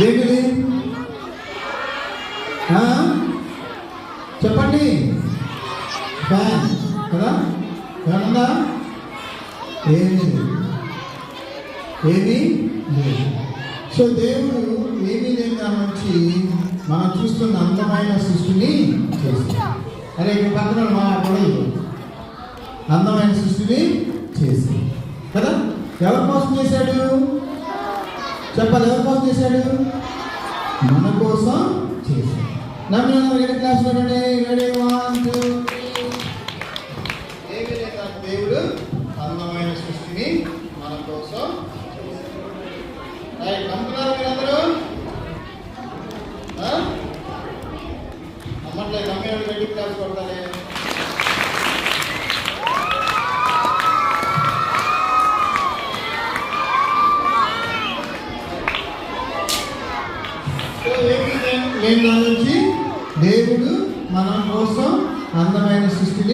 ఏంటిది? చెప్పండి. ఫ్యాన్ కదా? ఫ్యాన్ ఉందా? ఏమీ లేదు. సో దేవుడు ఏమీ లేని దాని నుంచి మనం చూస్తున్న అందమైన సృష్టిని చేశాడు. అరే ఇక్కడ పక్కన మా పడదు, అందమైన సృష్టిని చేశాడు కదా. ఎవరి కోసం చేశాడు చెప్పాలి? ఎవరి కోసం చేశాడు? మన కోసం చేశాడు. నమ్మిన రెడీ క్లాస్లో రెడీ 1 2 దేవుడు అందమైన సృష్టిని మన కోసం నమ్ముతున్నారు మీరందరూ? నమ్మట్లేదు. నమ్మిన రెడీ క్లాస్ కొడతానే. లేని నుంచి దేవుడు మన కోసం అందమైన సృష్టిని